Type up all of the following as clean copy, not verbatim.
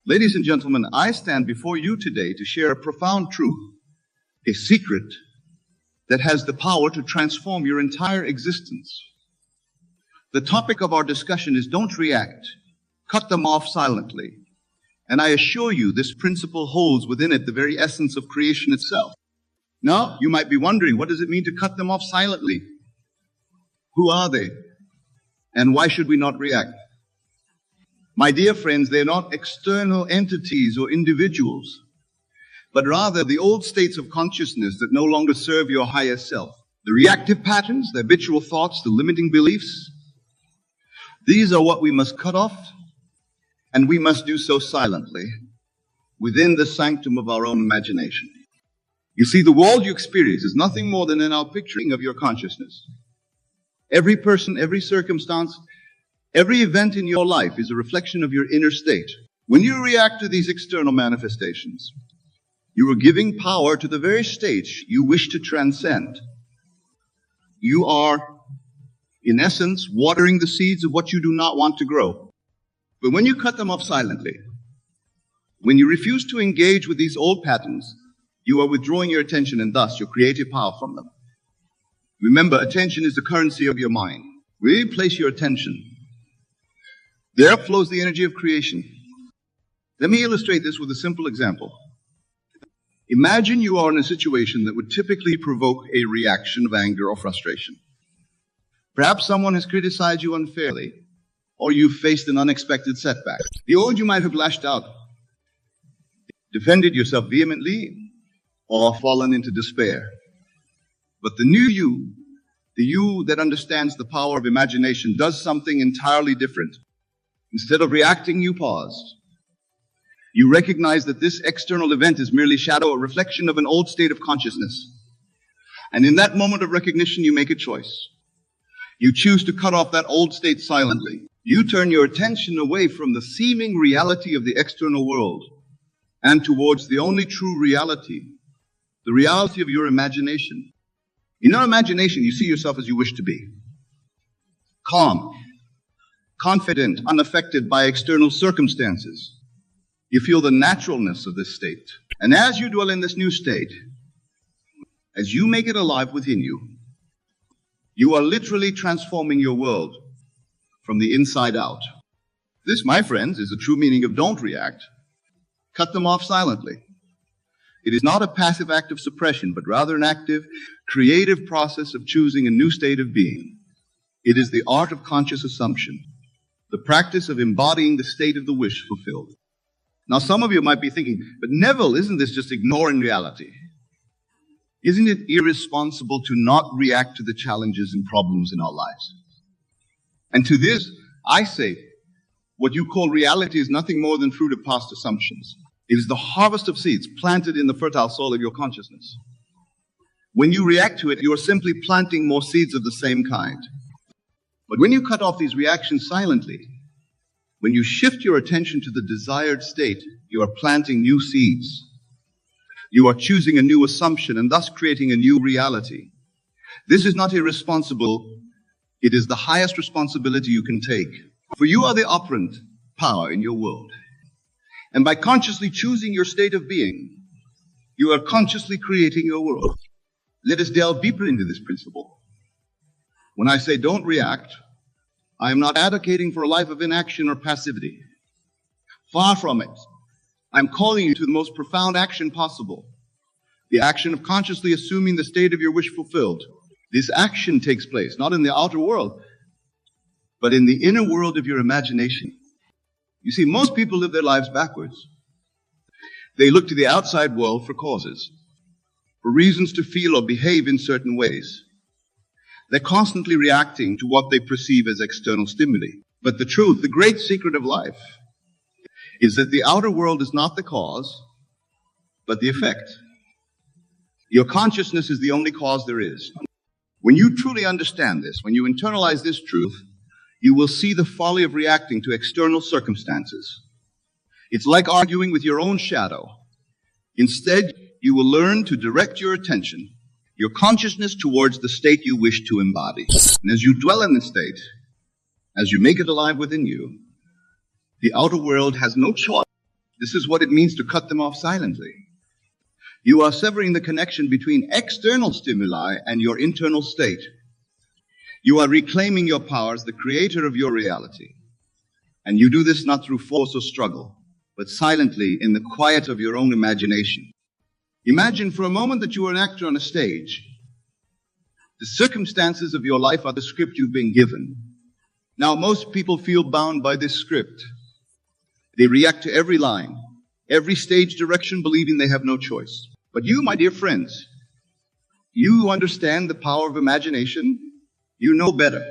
Ladies and gentlemen, I stand before you today to share a profound truth, a secret that has the power to transform your entire existence. The topic of our discussion is don't react, cut them off silently. And I assure you this principle holds within it the very essence of creation itself. Now, you might be wondering, what does it mean to cut them off silently? Who are they? And why should we not react? My dear friends, they're not external entities or individuals, but rather the old states of consciousness that no longer serve your higher self. The reactive patterns, the habitual thoughts, the limiting beliefs, these are what we must cut off, and we must do so silently, within the sanctum of our own imagination. You see, the world you experience is nothing more than an outpicturing of your consciousness. Every person, every circumstance, every event in your life is a reflection of your inner state. When you react to these external manifestations, you are giving power to the very state you wish to transcend. You are, in essence, watering the seeds of what you do not want to grow. But when you cut them off silently, when you refuse to engage with these old patterns, you are withdrawing your attention and thus your creative power from them. Remember, attention is the currency of your mind. Where you place your attention, there flows the energy of creation. Let me illustrate this with a simple example. Imagine you are in a situation that would typically provoke a reaction of anger or frustration. Perhaps someone has criticized you unfairly, or you've faced an unexpected setback. The old you might have lashed out, defended yourself vehemently, or fallen into despair. But the new you, the you that understands the power of imagination, does something entirely different. Instead of reacting, you paused. You recognize that this external event is merely shadow, a reflection of an old state of consciousness. And in that moment of recognition, you make a choice. You choose to cut off that old state silently. You turn your attention away from the seeming reality of the external world and towards the only true reality, the reality of your imagination. In your imagination, you see yourself as you wish to be. Calm, confident, unaffected by external circumstances. You feel the naturalness of this state. And as you dwell in this new state, as you make it alive within you, you are literally transforming your world from the inside out. This, my friends, is the true meaning of don't react. Cut them off silently. It is not a passive act of suppression, but rather an active, creative process of choosing a new state of being. It is the art of conscious assumption, the practice of embodying the state of the wish fulfilled. Now, some of you might be thinking, but Neville, isn't this just ignoring reality? Isn't it irresponsible to not react to the challenges and problems in our lives? And to this, I say, what you call reality is nothing more than fruit of past assumptions. It is the harvest of seeds planted in the fertile soil of your consciousness. When you react to it, you are simply planting more seeds of the same kind. But when you cut off these reactions silently, when you shift your attention to the desired state, you are planting new seeds. You are choosing a new assumption and thus creating a new reality. This is not irresponsible. It is the highest responsibility you can take. For you are the operant power in your world. And by consciously choosing your state of being, you are consciously creating your world. Let us delve deeper into this principle. When I say don't react, I am not advocating for a life of inaction or passivity. Far from it. I'm calling you to the most profound action possible. The action of consciously assuming the state of your wish fulfilled. This action takes place not in the outer world, but in the inner world of your imagination. You see, most people live their lives backwards. They look to the outside world for causes, for reasons to feel or behave in certain ways. They're constantly reacting to what they perceive as external stimuli. But the truth, the great secret of life, is that the outer world is not the cause, but the effect. Your consciousness is the only cause there is. When you truly understand this, when you internalize this truth, you will see the folly of reacting to external circumstances. It's like arguing with your own shadow. Instead, you will learn to direct your attention, your consciousness towards the state you wish to embody. And as you dwell in this state, as you make it alive within you, the outer world has no choice This is what it means to cut them off silently. You are severing the connection between external stimuli and your internal state. You are reclaiming your power as the creator of your reality. And you do this not through force or struggle, but silently in the quiet of your own imagination. Imagine for a moment that you are an actor on a stage. The circumstances of your life are the script you've been given. Now, most people feel bound by this script. They react to every line, every stage direction, believing they have no choice. But you, my dear friends, you understand the power of imagination. You know better.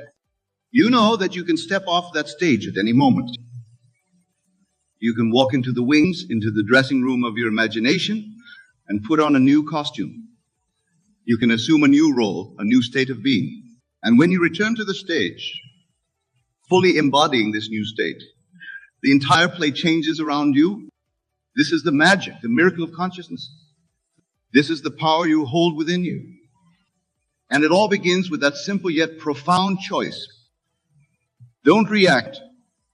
You know that you can step off that stage at any moment. You can walk into the wings, into the dressing room of your imagination, and put on a new costume. You can assume a new role, a new state of being. And when you return to the stage, fully embodying this new state, the entire play changes around you. This is the magic, the miracle of consciousness. This is the power you hold within you. And it all begins with that simple yet profound choice. Don't react,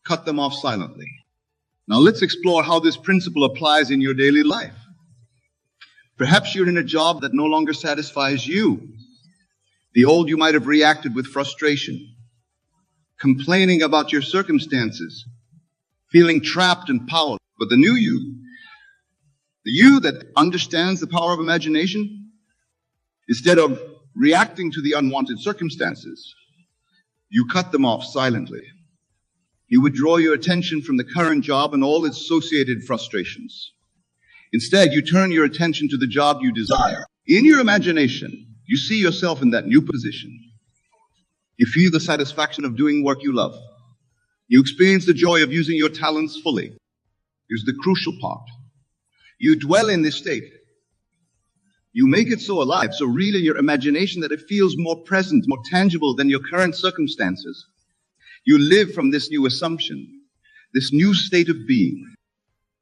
cut them off silently. Now let's explore how this principle applies in your daily life. Perhaps you're in a job that no longer satisfies you. The old you might have reacted with frustration, complaining about your circumstances, feeling trapped and powerless. But the new you, the you that understands the power of imagination, instead of reacting to the unwanted circumstances, you cut them off silently. You withdraw your attention from the current job and all its associated frustrations. Instead, you turn your attention to the job you desire. In your imagination, you see yourself in that new position. You feel the satisfaction of doing work you love. You experience the joy of using your talents fully. Here's the crucial part. You dwell in this state. You make it so alive, so real in your imagination that it feels more present, more tangible than your current circumstances. You live from this new assumption, this new state of being.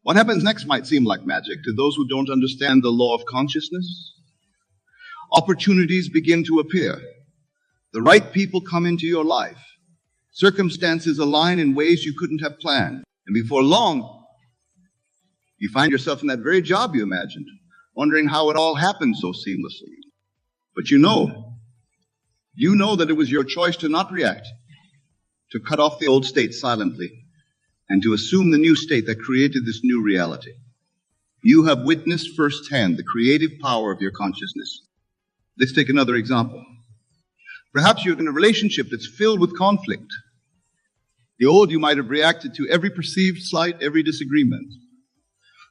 What happens next might seem like magic to those who don't understand the law of consciousness. Opportunities begin to appear. The right people come into your life. Circumstances align in ways you couldn't have planned. And before long, you find yourself in that very job you imagined, wondering how it all happened so seamlessly. But you know that it was your choice to not react, to cut off the old state silently, and to assume the new state that created this new reality. You have witnessed firsthand the creative power of your consciousness. Let's take another example. Perhaps you're in a relationship that's filled with conflict. The old you might have reacted to every perceived slight, every disagreement.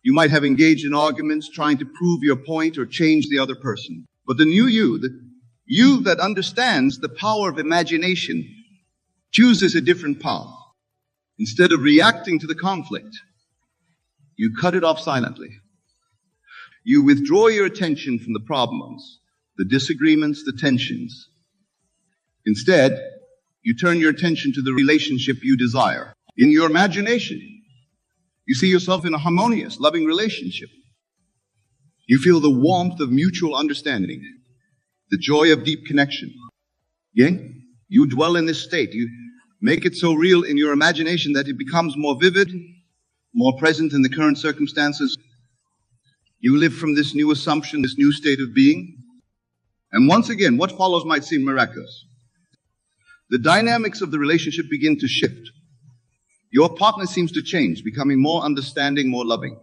You might have engaged in arguments trying to prove your point or change the other person. But the new you, the you that understands the power of imagination, chooses a different path. Instead of reacting to the conflict, you cut it off silently. You withdraw your attention from the problems, the disagreements, the tensions. Instead, you turn your attention to the relationship you desire. In your imagination, you see yourself in a harmonious, loving relationship. You feel the warmth of mutual understanding, the joy of deep connection. Again, you dwell in this state. You make it so real in your imagination that it becomes more vivid, more present in the current circumstances. You live from this new assumption, this new state of being. And once again, what follows might seem miraculous. The dynamics of the relationship begin to shift. Your partner seems to change, becoming more understanding, more loving.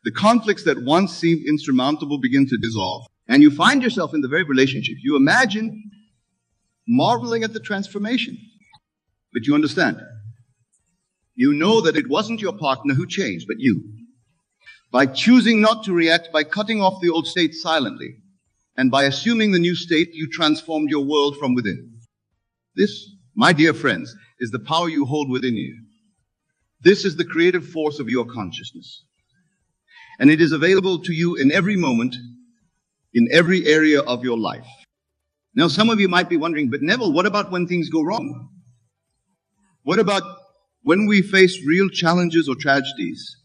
The conflicts that once seemed insurmountable begin to dissolve. And you find yourself in the very relationship. You imagine marveling at the transformation. But you understand. You know that it wasn't your partner who changed, but you. By choosing not to react, by cutting off the old state silently, and by assuming the new state, you transformed your world from within. This, my dear friends, is the power you hold within you. This is the creative force of your consciousness. And it is available to you in every moment, in every area of your life. Now, some of you might be wondering, but Neville, what about when things go wrong? What about when we face real challenges or tragedies?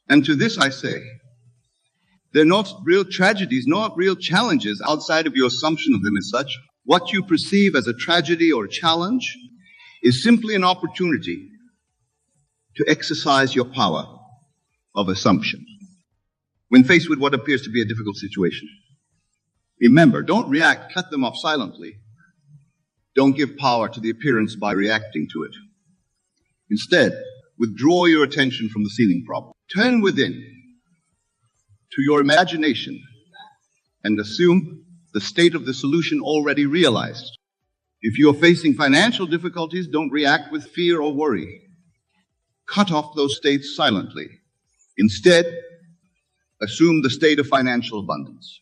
And to this I say, they're not real tragedies, not real challenges outside of your assumption of them as such. What you perceive as a tragedy or a challenge is simply an opportunity to exercise your power, of assumption. When faced with what appears to be a difficult situation, remember, don't react, cut them off silently. Don't give power to the appearance by reacting to it. Instead, withdraw your attention from the seeming problem. Turn within to your imagination and assume the state of the solution already realized. If you are facing financial difficulties, don't react with fear or worry. Cut off those states silently. Instead, assume the state of financial abundance.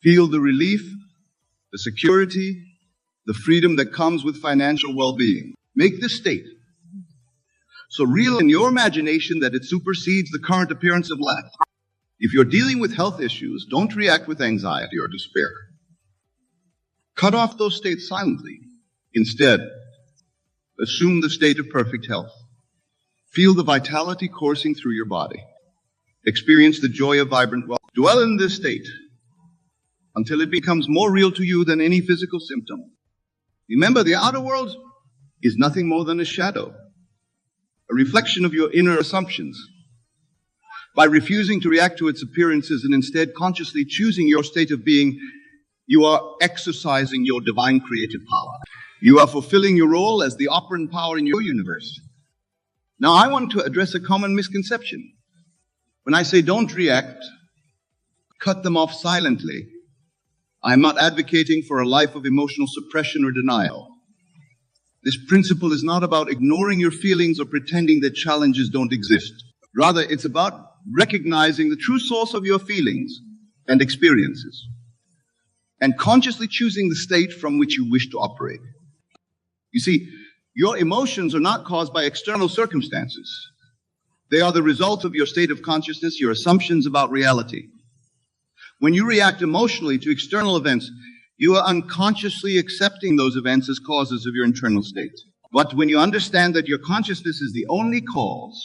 Feel the relief, the security, the freedom that comes with financial well-being. Make this state so real in your imagination that it supersedes the current appearance of lack. If you're dealing with health issues, don't react with anxiety or despair. Cut off those states silently. Instead, assume the state of perfect health. Feel the vitality coursing through your body. Experience the joy of vibrant wealth. Dwell in this state until it becomes more real to you than any physical symptom. Remember, the outer world is nothing more than a shadow, a reflection of your inner assumptions. By refusing to react to its appearances and instead consciously choosing your state of being, you are exercising your divine creative power. You are fulfilling your role as the operant power in your universe. Now, I want to address a common misconception. When I say don't react, cut them off silently, I'm not advocating for a life of emotional suppression or denial. This principle is not about ignoring your feelings or pretending that challenges don't exist. Rather, it's about recognizing the true source of your feelings and experiences and consciously choosing the state from which you wish to operate. You see, your emotions are not caused by external circumstances. They are the result of your state of consciousness, your assumptions about reality. When you react emotionally to external events, you are unconsciously accepting those events as causes of your internal state. But when you understand that your consciousness is the only cause,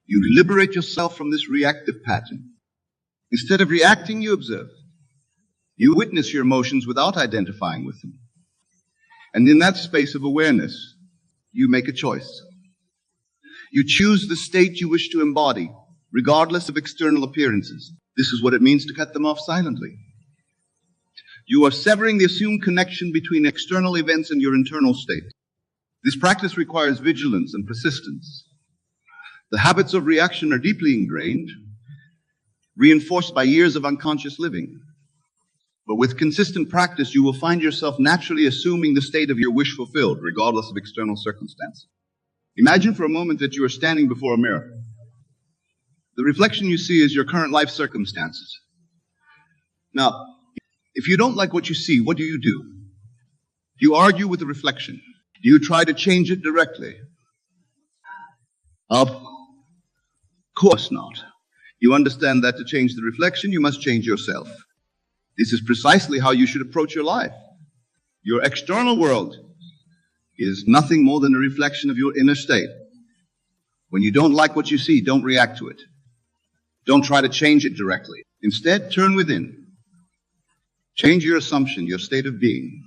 you liberate yourself from this reactive pattern. Instead of reacting, you observe. You witness your emotions without identifying with them. And in that space of awareness, you make a choice. You choose the state you wish to embody, regardless of external appearances. This is what it means to cut them off silently. You are severing the assumed connection between external events and your internal state. This practice requires vigilance and persistence. The habits of reaction are deeply ingrained, reinforced by years of unconscious living. But with consistent practice, you will find yourself naturally assuming the state of your wish fulfilled, regardless of external circumstances. Imagine for a moment that you are standing before a mirror. The reflection you see is your current life circumstances. Now, if you don't like what you see, what do? You argue with the reflection. Do you try to change it directly? Of course not. You understand that to change the reflection, you must change yourself. This is precisely how you should approach your life. Your external world is nothing more than a reflection of your inner state. When you don't like what you see, don't react to it. Don't try to change it directly. Instead, turn within. Change your assumption, your state of being.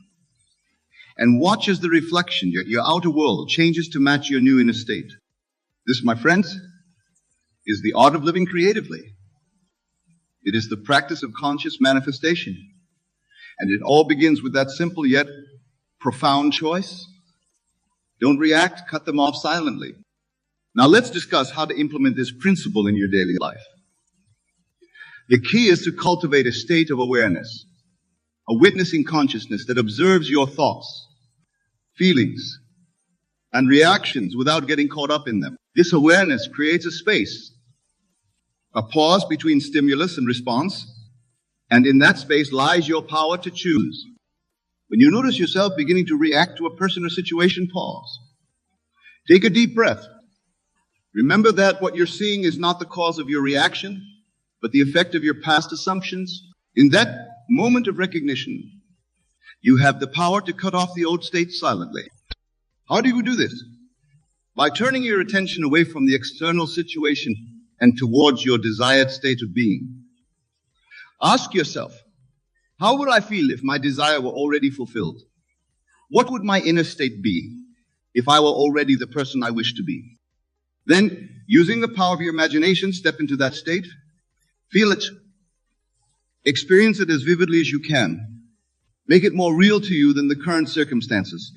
And watch as the reflection, your outer world, changes to match your new inner state. This, my friends, is the art of living creatively. It is the practice of conscious manifestation. And it all begins with that simple yet profound choice. Don't react, cut them off silently. Now let's discuss how to implement this principle in your daily life. The key is to cultivate a state of awareness, a witnessing consciousness that observes your thoughts, feelings, and reactions without getting caught up in them. This awareness creates a space, a pause between stimulus and response, and in that space lies your power to choose. When you notice yourself beginning to react to a person or situation, pause. Take a deep breath. Remember that what you're seeing is not the cause of your reaction, but the effect of your past assumptions. In that moment of recognition, you have the power to cut off the old state silently. How do you do this? By turning your attention away from the external situation and towards your desired state of being. Ask yourself, how would I feel if my desire were already fulfilled? What would my inner state be if I were already the person I wish to be? Then Using the power of your imagination, step into that state. Feel it. Experience it as vividly as you can. Make it more real to you than the current circumstances.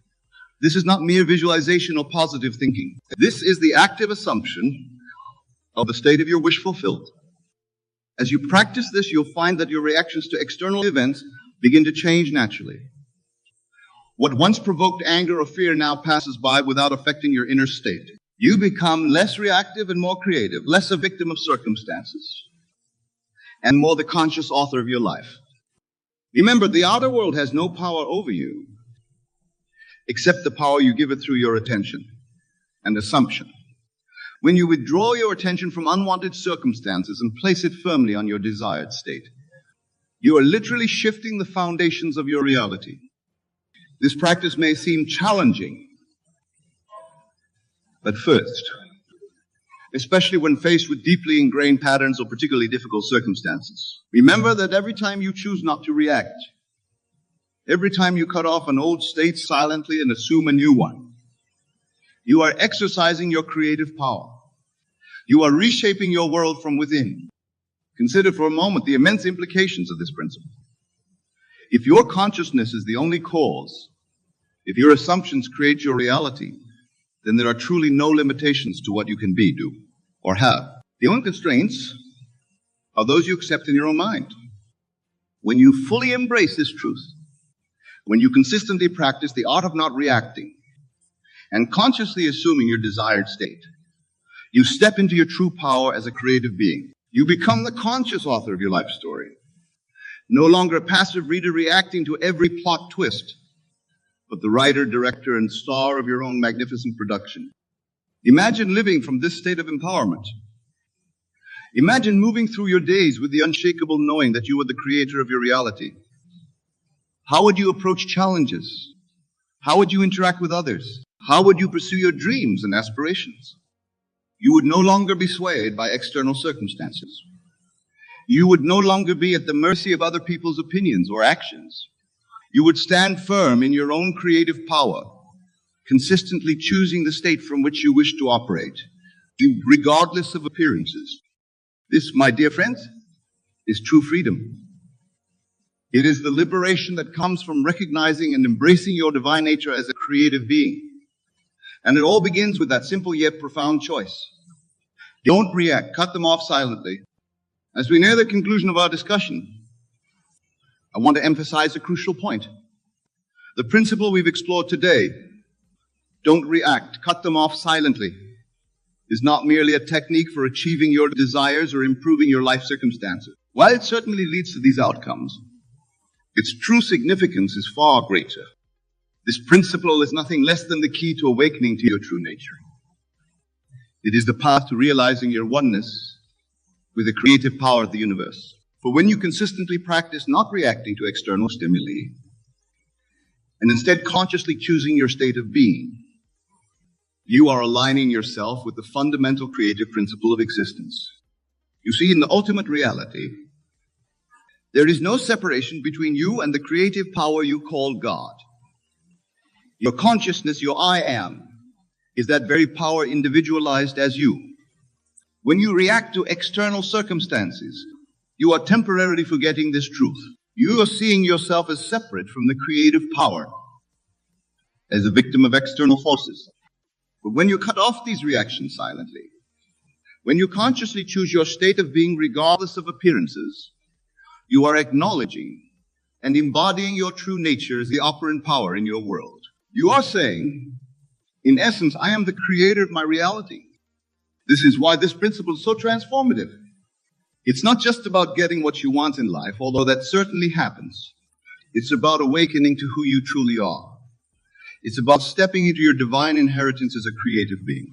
This is not mere visualization or positive thinking. This is the active assumption of the state of your wish fulfilled. As you practice this, you'll find that your reactions to external events begin to change naturally. What once provoked anger or fear now passes by without affecting your inner state. You become less reactive and more creative, less a victim of circumstances, and more the conscious author of your life. Remember, the outer world has no power over you, except the power you give it through your attention and assumption. When you withdraw your attention from unwanted circumstances and place it firmly on your desired state, you are literally shifting the foundations of your reality. This practice may seem challenging, but first, especially when faced with deeply ingrained patterns or particularly difficult circumstances, remember that every time you choose not to react, every time you cut off an old state silently and assume a new one, you are exercising your creative power. You are reshaping your world from within. Consider for a moment the immense implications of this principle. If your consciousness is the only cause, if your assumptions create your reality, then there are truly no limitations to what you can be, do, or have. The only constraints are those you accept in your own mind. When you fully embrace this truth, when you consistently practice the art of not reacting and consciously assuming your desired state, you step into your true power as a creative being. You become the conscious author of your life story. No longer a passive reader reacting to every plot twist, but the writer, director, and star of your own magnificent production. Imagine living from this state of empowerment. Imagine moving through your days with the unshakable knowing that you are the creator of your reality. How would you approach challenges? How would you interact with others? How would you pursue your dreams and aspirations? You would no longer be swayed by external circumstances. You would no longer be at the mercy of other people's opinions or actions. You would stand firm in your own creative power, consistently choosing the state from which you wish to operate, regardless of appearances. This, my dear friends, is true freedom. It is the liberation that comes from recognizing and embracing your divine nature as a creative being. And it all begins with that simple yet profound choice. Don't react. Cut them off silently. As we near the conclusion of our discussion, I want to emphasize a crucial point. The principle we've explored today, don't react, cut them off silently, is not merely a technique for achieving your desires or improving your life circumstances. While it certainly leads to these outcomes, its true significance is far greater. This principle is nothing less than the key to awakening to your true nature. It is the path to realizing your oneness with the creative power of the universe. For when you consistently practice not reacting to external stimuli, and instead consciously choosing your state of being, you are aligning yourself with the fundamental creative principle of existence. You see, in the ultimate reality, there is no separation between you and the creative power you call God. Your consciousness, your I am, is that very power individualized as you. When you react to external circumstances, you are temporarily forgetting this truth. You are seeing yourself as separate from the creative power, as a victim of external forces. But when you cut off these reactions silently, when you consciously choose your state of being regardless of appearances, you are acknowledging and embodying your true nature as the operant power in your world. You are saying, in essence, I am the creator of my reality. This is why this principle is so transformative. It's not just about getting what you want in life, although that certainly happens. It's about awakening to who you truly are. It's about stepping into your divine inheritance as a creative being.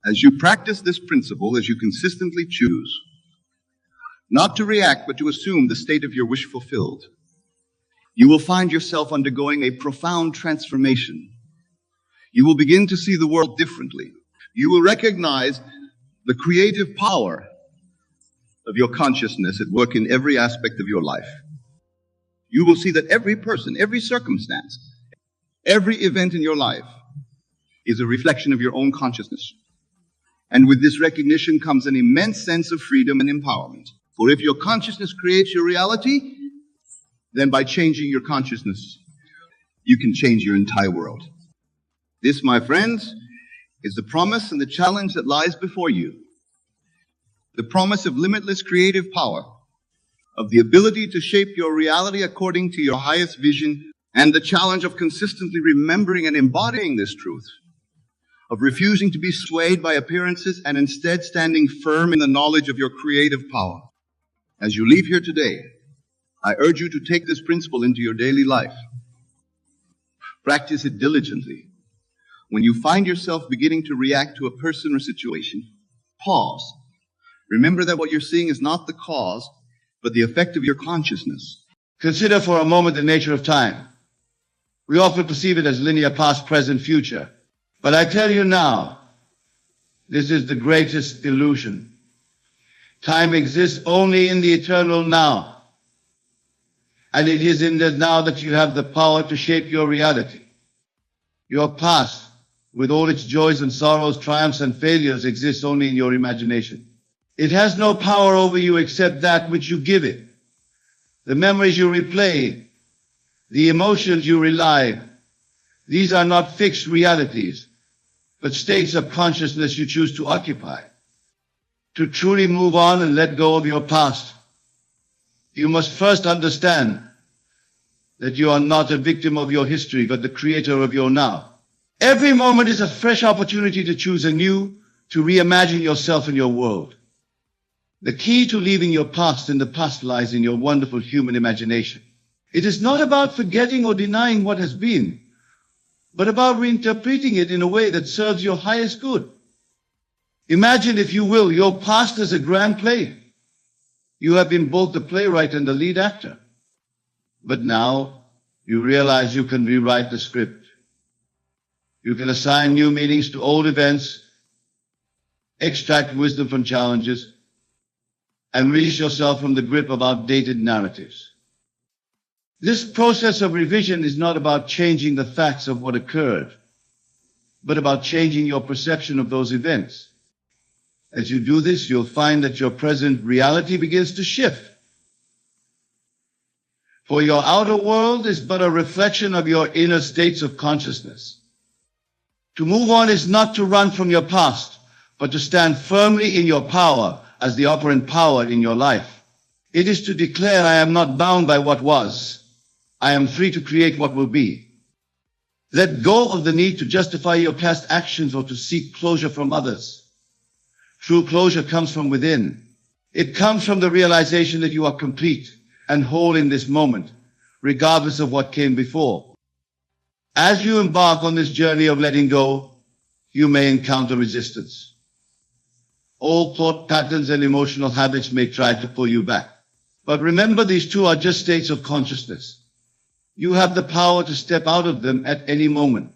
As you practice this principle, as you consistently choose not to react, but to assume the state of your wish fulfilled, you will find yourself undergoing a profound transformation. You will begin to see the world differently. You will recognize the creative power of your consciousness at work in every aspect of your life. You will see that every person, every circumstance, every event in your life is a reflection of your own consciousness. And with this recognition comes an immense sense of freedom and empowerment. For if your consciousness creates your reality, then by changing your consciousness, you can change your entire world. This, my friends, is the promise and the challenge that lies before you. The promise of limitless creative power, of the ability to shape your reality according to your highest vision, and the challenge of consistently remembering and embodying this truth, of refusing to be swayed by appearances and instead standing firm in the knowledge of your creative power. As you leave here today, I urge you to take this principle into your daily life. Practice it diligently. When you find yourself beginning to react to a person or situation, pause. Remember that what you're seeing is not the cause, but the effect of your consciousness. Consider for a moment the nature of time. We often perceive it as linear past, present, future. But I tell you now, this is the greatest illusion. Time exists only in the eternal now. And it is in the now that you have the power to shape your reality. Your past, with all its joys and sorrows, triumphs and failures, exists only in your imagination. It has no power over you except that which you give it. The memories you replay, the emotions you relive, these are not fixed realities, but states of consciousness you choose to occupy. To truly move on and let go of your past, you must first understand that you are not a victim of your history, but the creator of your now. Every moment is a fresh opportunity to choose anew, to reimagine yourself and your world. The key to leaving your past in the past lies in your wonderful human imagination. It is not about forgetting or denying what has been, but about reinterpreting it in a way that serves your highest good. Imagine, if you will, your past as a grand play. You have been both the playwright and the lead actor. But now you realize you can rewrite the script. You can assign new meanings to old events, extract wisdom from challenges, and release yourself from the grip of outdated narratives. This process of revision is not about changing the facts of what occurred, but about changing your perception of those events. As you do this, you'll find that your present reality begins to shift. For your outer world is but a reflection of your inner states of consciousness. To move on is not to run from your past, but to stand firmly in your power as the operant power in your life. It is to declare, I am not bound by what was. I am free to create what will be. Let go of the need to justify your past actions or to seek closure from others. True closure comes from within. It comes from the realization that you are complete and whole in this moment, regardless of what came before. As you embark on this journey of letting go, you may encounter resistance. All thought patterns and emotional habits may try to pull you back. But remember, these two are just states of consciousness. You have the power to step out of them at any moment.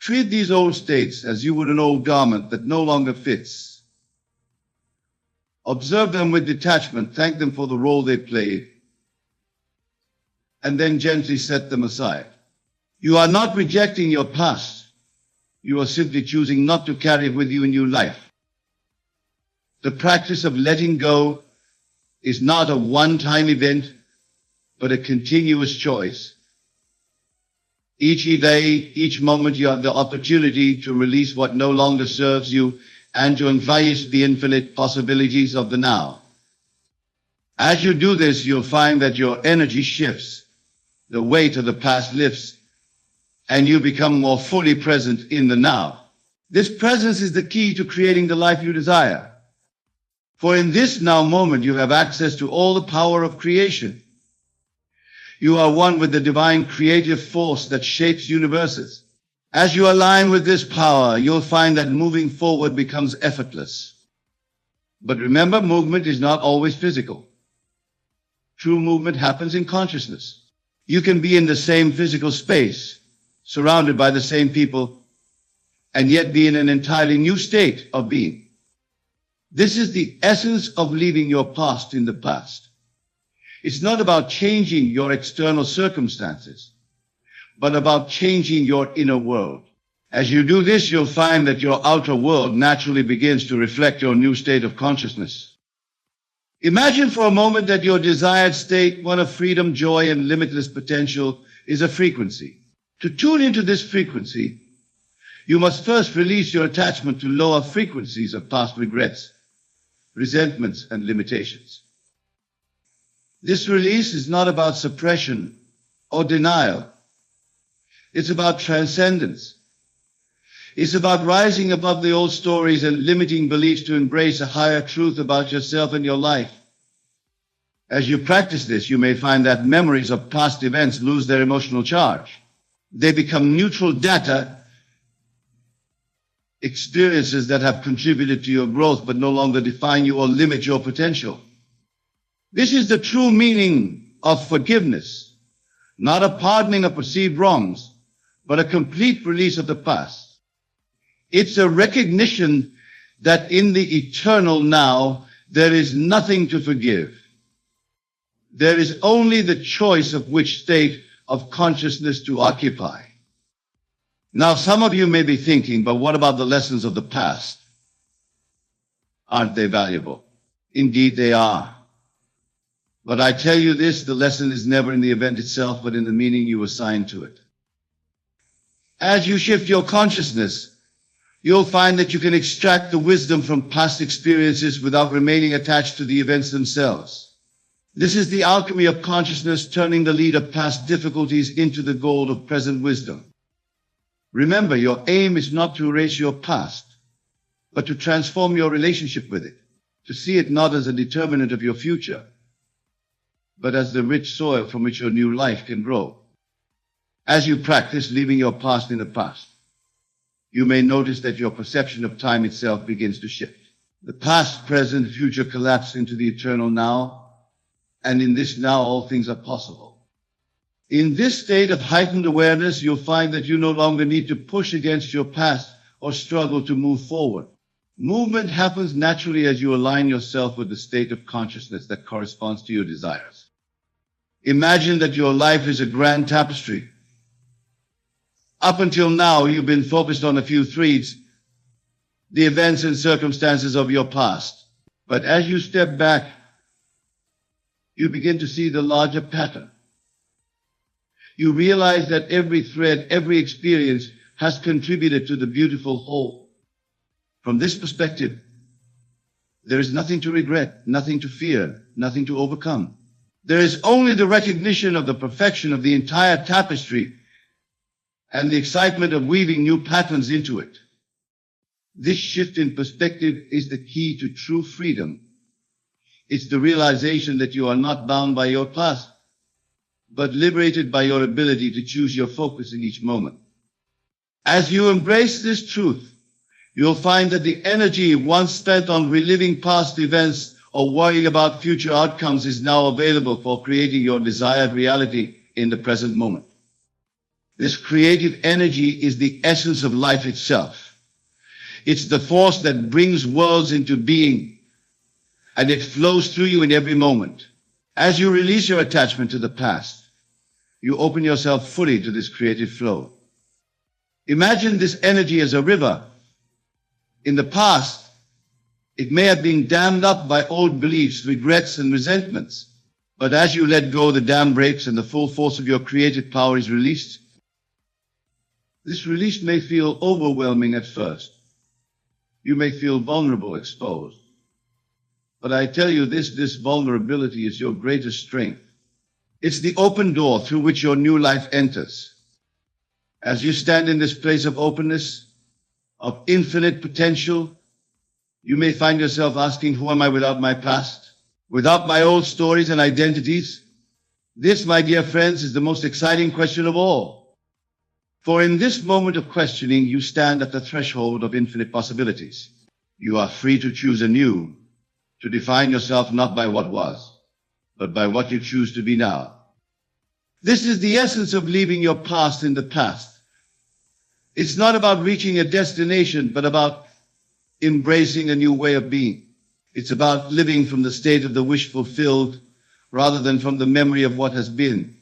Treat these old states as you would an old garment that no longer fits. Observe them with detachment, thank them for the role they played, and then gently set them aside. You are not rejecting your past. You are simply choosing not to carry it with you in new life. The practice of letting go is not a one-time event, but a continuous choice. Each day, each moment, you have the opportunity to release what no longer serves you and to embrace the infinite possibilities of the now. As you do this, you'll find that your energy shifts, the weight of the past lifts, and you become more fully present in the now. This presence is the key to creating the life you desire. For in this now moment, you have access to all the power of creation. You are one with the divine creative force that shapes universes. As you align with this power, you'll find that moving forward becomes effortless. But remember, movement is not always physical. True movement happens in consciousness. You can be in the same physical space, surrounded by the same people, and yet be in an entirely new state of being. This is the essence of leaving your past in the past. It's not about changing your external circumstances, but about changing your inner world. As you do this, you'll find that your outer world naturally begins to reflect your new state of consciousness. Imagine for a moment that your desired state, one of freedom, joy, and limitless potential, is a frequency. To tune into this frequency, you must first release your attachment to lower frequencies of past regrets, resentments, and limitations. This release is not about suppression or denial. It's about transcendence. It's about rising above the old stories and limiting beliefs to embrace a higher truth about yourself and your life. As you practice this, you may find that memories of past events lose their emotional charge. They become neutral data, experiences that have contributed to your growth but no longer define you or limit your potential. This is the true meaning of forgiveness, not a pardoning of perceived wrongs, but a complete release of the past. It's a recognition that in the eternal now, there is nothing to forgive. There is only the choice of which state of consciousness to occupy. Now, some of you may be thinking, but what about the lessons of the past? Aren't they valuable? Indeed, they are. But I tell you this, the lesson is never in the event itself, but in the meaning you assign to it. As you shift your consciousness, you'll find that you can extract the wisdom from past experiences without remaining attached to the events themselves. This is the alchemy of consciousness, turning the lead of past difficulties into the gold of present wisdom. Remember, your aim is not to erase your past, but to transform your relationship with it, to see it not as a determinant of your future, but as the rich soil from which your new life can grow. As you practice leaving your past in the past, you may notice that your perception of time itself begins to shift. The past, present, future collapse into the eternal now, and in this now all things are possible. In this state of heightened awareness, you'll find that you no longer need to push against your past or struggle to move forward. Movement happens naturally as you align yourself with the state of consciousness that corresponds to your desires. Imagine that your life is a grand tapestry. Up until now, you've been focused on a few threads, the events and circumstances of your past. But as you step back, you begin to see the larger pattern. You realize that every thread, every experience has contributed to the beautiful whole. From this perspective, there is nothing to regret, nothing to fear, nothing to overcome. There is only the recognition of the perfection of the entire tapestry and the excitement of weaving new patterns into it. This shift in perspective is the key to true freedom. It's the realization that you are not bound by your past, but liberated by your ability to choose your focus in each moment. As you embrace this truth, you'll find that the energy once spent on reliving past events or worrying about future outcomes is now available for creating your desired reality in the present moment. This creative energy is the essence of life itself. It's the force that brings worlds into being, and it flows through you in every moment. As you release your attachment to the past, you open yourself fully to this creative flow. Imagine this energy as a river. In the past, it may have been dammed up by old beliefs, regrets, and resentments. But as you let go, the dam breaks and the full force of your creative power is released. This release may feel overwhelming at first. You may feel vulnerable, exposed. But I tell you this vulnerability is your greatest strength. It's the open door through which your new life enters. As you stand in this place of openness, of infinite potential, you may find yourself asking, who am I without my past? Without my old stories and identities? This, my dear friends, is the most exciting question of all. For in this moment of questioning, you stand at the threshold of infinite possibilities. You are free to choose anew, to define yourself not by what was, but by what you choose to be now. This is the essence of leaving your past in the past. It's not about reaching a destination, but about embracing a new way of being. It's about living from the state of the wish fulfilled rather than from the memory of what has been.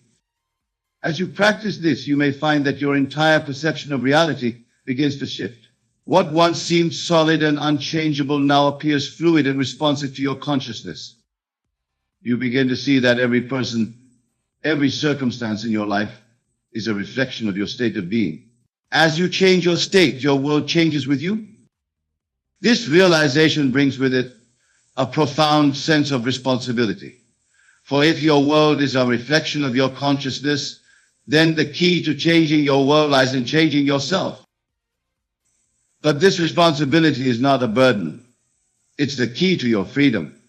As you practice this, you may find that your entire perception of reality begins to shift. What once seemed solid and unchangeable now appears fluid and responsive to your consciousness. You begin to see that every person, every circumstance in your life is a reflection of your state of being. As you change your state, your world changes with you. This realization brings with it a profound sense of responsibility. For if your world is a reflection of your consciousness, then the key to changing your world lies in changing yourself. But this responsibility is not a burden. It's the key to your freedom.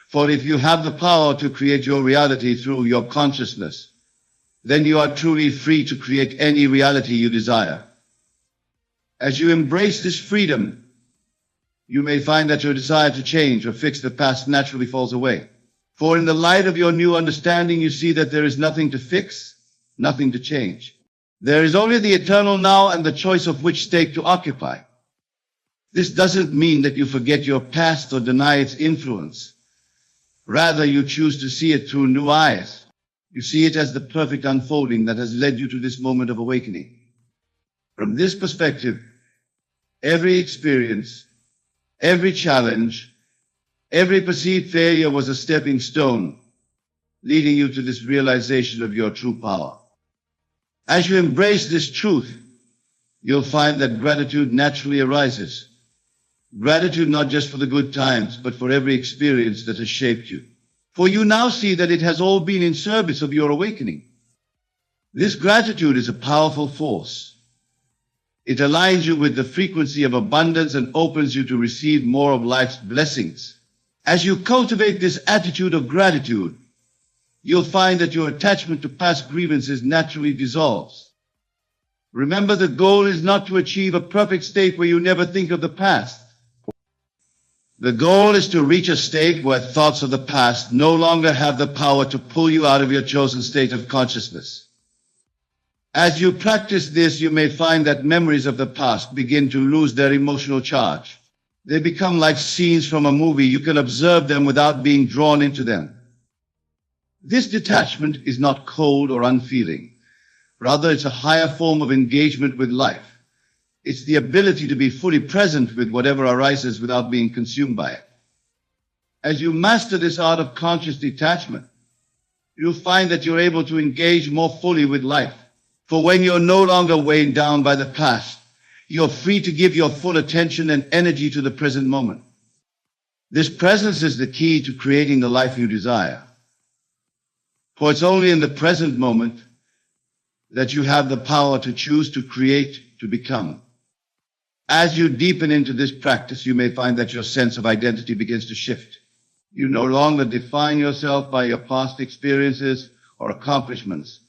For if you have the power to create your reality through your consciousness, then you are truly free to create any reality you desire. As you embrace this freedom, you may find that your desire to change or fix the past naturally falls away. For in the light of your new understanding, you see that there is nothing to fix, nothing to change. There is only the eternal now and the choice of which state to occupy. This doesn't mean that you forget your past or deny its influence. Rather, you choose to see it through new eyes. You see it as the perfect unfolding that has led you to this moment of awakening. From this perspective, every experience, every challenge, every perceived failure was a stepping stone, leading you to this realization of your true power. As you embrace this truth, you'll find that gratitude naturally arises. Gratitude not just for the good times, but for every experience that has shaped you. For you now see that it has all been in service of your awakening. This gratitude is a powerful force. It aligns you with the frequency of abundance and opens you to receive more of life's blessings. As you cultivate this attitude of gratitude, you'll find that your attachment to past grievances naturally dissolves. Remember, the goal is not to achieve a perfect state where you never think of the past. The goal is to reach a state where thoughts of the past no longer have the power to pull you out of your chosen state of consciousness. As you practice this, you may find that memories of the past begin to lose their emotional charge. They become like scenes from a movie. You can observe them without being drawn into them. This detachment is not cold or unfeeling. Rather, it's a higher form of engagement with life. It's the ability to be fully present with whatever arises without being consumed by it. As you master this art of conscious detachment, you'll find that you're able to engage more fully with life. For when you're no longer weighed down by the past, you're free to give your full attention and energy to the present moment. This presence is the key to creating the life you desire. For it's only in the present moment that you have the power to choose to create, to become. As you deepen into this practice, you may find that your sense of identity begins to shift. You no longer define yourself by your past experiences or accomplishments.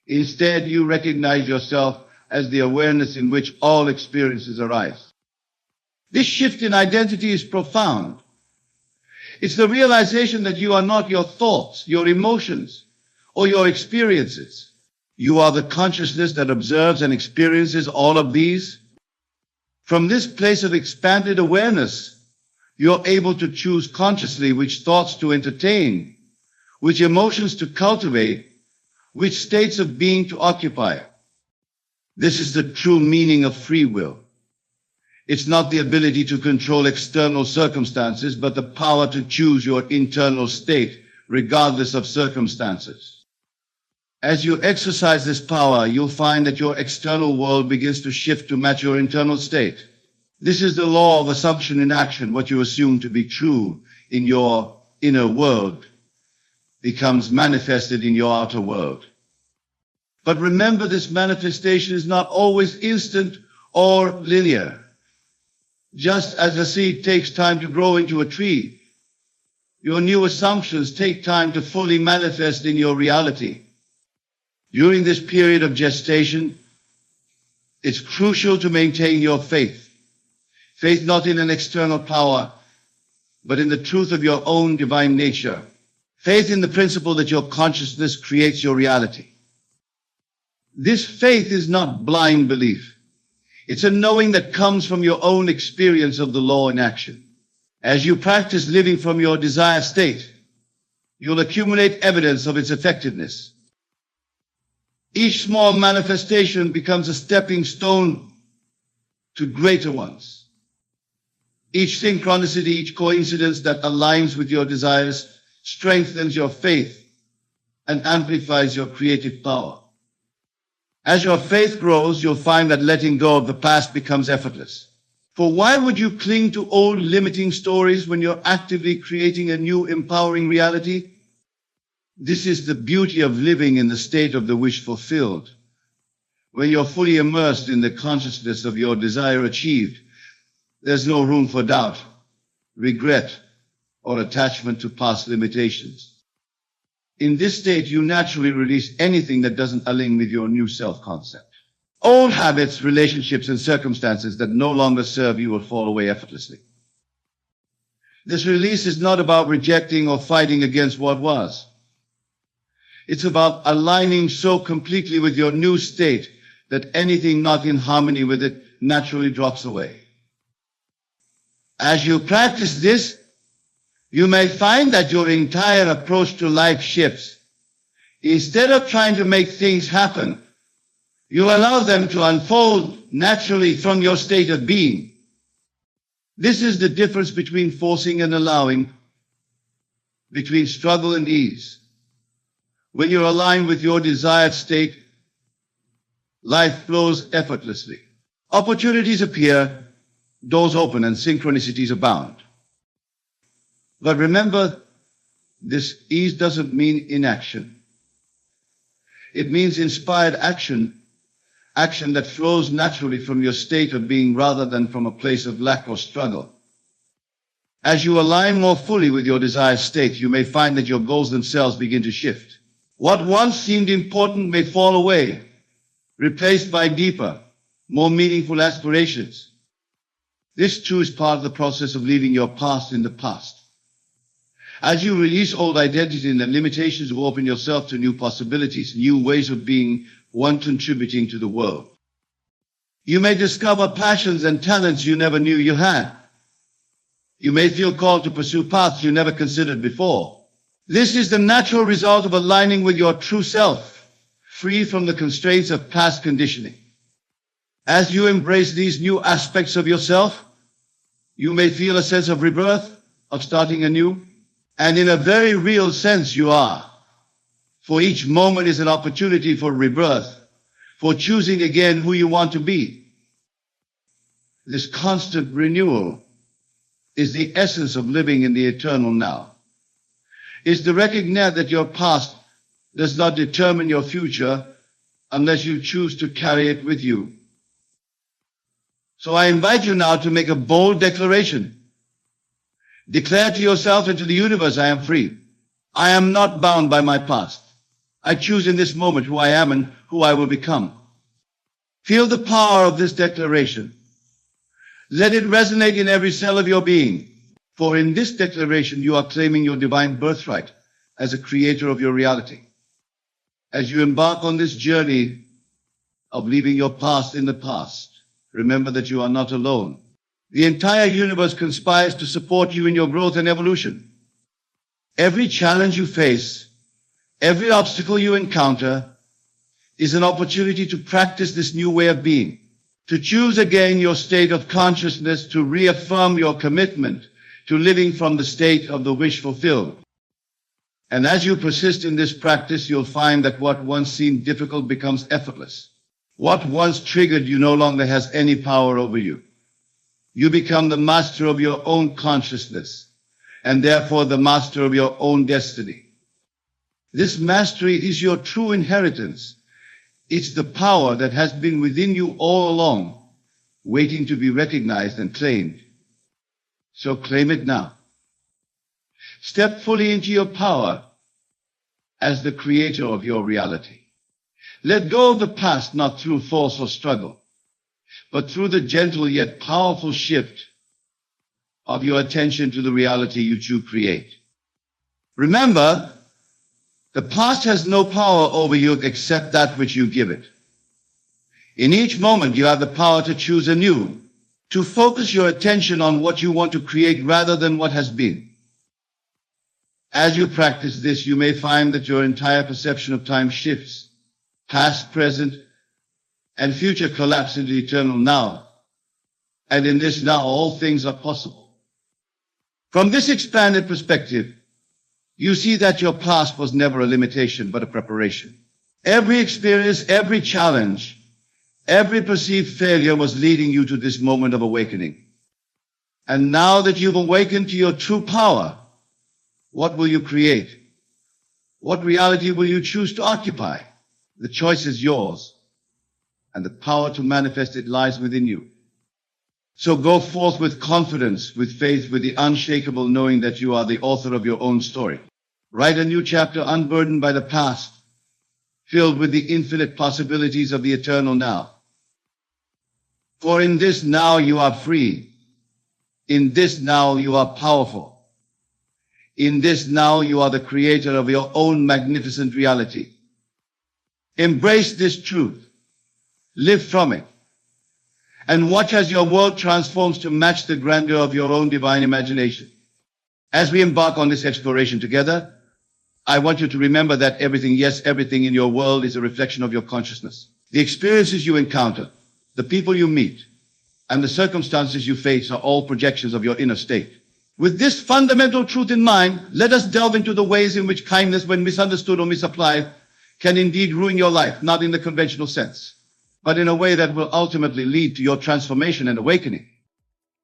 Instead, you recognize yourself as the awareness in which all experiences arise. This shift in identity is profound. It's the realization that you are not your thoughts, your emotions, or your experiences. You are the consciousness that observes and experiences all of these. From this place of expanded awareness, you're able to choose consciously which thoughts to entertain, which emotions to cultivate, which states of being to occupy. This is the true meaning of free will. It's not the ability to control external circumstances, but the power to choose your internal state, regardless of circumstances. As you exercise this power, you'll find that your external world begins to shift to match your internal state. This is the law of assumption in action. What you assume to be true in your inner world becomes manifested in your outer world. But remember, this manifestation is not always instant or linear. Just as a seed takes time to grow into a tree, your new assumptions take time to fully manifest in your reality. During this period of gestation, it's crucial to maintain your faith. Faith not in an external power, but in the truth of your own divine nature. Faith in the principle that your consciousness creates your reality. This faith is not blind belief. It's a knowing that comes from your own experience of the law in action. As you practice living from your desired state, you'll accumulate evidence of its effectiveness. Each small manifestation becomes a stepping stone to greater ones. Each synchronicity, each coincidence that aligns with your desires strengthens your faith and amplifies your creative power. As your faith grows, you'll find that letting go of the past becomes effortless. For why would you cling to old limiting stories when you're actively creating a new empowering reality? This is the beauty of living in the state of the wish fulfilled. When you're fully immersed in the consciousness of your desire achieved, there's no room for doubt, regret, or attachment to past limitations. In this state, you naturally release anything that doesn't align with your new self-concept. Old habits, relationships, and circumstances that no longer serve you will fall away effortlessly. This release is not about rejecting or fighting against what was. It's about aligning so completely with your new state that anything not in harmony with it naturally drops away. As you practice this, you may find that your entire approach to life shifts. Instead of trying to make things happen, you allow them to unfold naturally from your state of being. This is the difference between forcing and allowing, between struggle and ease. When you're aligned with your desired state, life flows effortlessly. Opportunities appear, doors open, and synchronicities abound. But remember, this ease doesn't mean inaction. It means inspired action, action that flows naturally from your state of being rather than from a place of lack or struggle. As you align more fully with your desired state, you may find that your goals themselves begin to shift. What once seemed important may fall away, replaced by deeper, more meaningful aspirations. This too is part of the process of leaving your past in the past. As you release old identity and the limitations, you open yourself to new possibilities, new ways of being, one contributing to the world. You may discover passions and talents you never knew you had. You may feel called to pursue paths you never considered before. This is the natural result of aligning with your true self, free from the constraints of past conditioning. As you embrace these new aspects of yourself, you may feel a sense of rebirth, of starting anew, and in a very real sense you are. For each moment is an opportunity for rebirth, for choosing again who you want to be. This constant renewal is the essence of living in the eternal now. Is to recognize that your past does not determine your future unless you choose to carry it with you. So I invite you now to make a bold declaration. Declare to yourself and to the universe, I am free. I am not bound by my past. I choose in this moment who I am and who I will become. Feel the power of this declaration. Let it resonate in every cell of your being. For in this declaration, you are claiming your divine birthright as a creator of your reality. As you embark on this journey of leaving your past in the past, remember that you are not alone. The entire universe conspires to support you in your growth and evolution. Every challenge you face, every obstacle you encounter is an opportunity to practice this new way of being, to choose again your state of consciousness, to reaffirm your commitment to living from the state of the wish fulfilled. And as you persist in this practice, you'll find that what once seemed difficult becomes effortless. What once triggered you no longer has any power over you. You become the master of your own consciousness, and therefore the master of your own destiny. This mastery is your true inheritance. It's the power that has been within you all along, waiting to be recognized and claimed. So claim it now. Step fully into your power as the creator of your reality. Let go of the past, not through force or struggle, but through the gentle yet powerful shift of your attention to the reality you choose to create. Remember, the past has no power over you except that which you give it. In each moment, you have the power to choose anew, to focus your attention on what you want to create rather than what has been. As you practice this, you may find that your entire perception of time shifts. past, present, and future collapse into eternal now. And in this now, all things are possible. From this expanded perspective, you see that your past was never a limitation, but a preparation. Every experience, every challenge, every perceived failure was leading you to this moment of awakening. And now that you've awakened to your true power, what will you create? What reality will you choose to occupy? The choice is yours, and the power to manifest it lies within you. So go forth with confidence, with faith, with the unshakable knowing that you are the author of your own story. Write a new chapter unburdened by the past, filled with the infinite possibilities of the eternal now. For in this now you are free. In this now you are powerful. In this now you are the creator of your own magnificent reality. Embrace this truth. Live from it. And watch as your world transforms to match the grandeur of your own divine imagination. As we embark on this exploration together, I want you to remember that everything, yes, everything in your world is a reflection of your consciousness. The experiences you encounter, the people you meet, and the circumstances you face are all projections of your inner state. With this fundamental truth in mind, let us delve into the ways in which kindness, when misunderstood or misapplied, can indeed ruin your life, not in the conventional sense, but in a way that will ultimately lead to your transformation and awakening.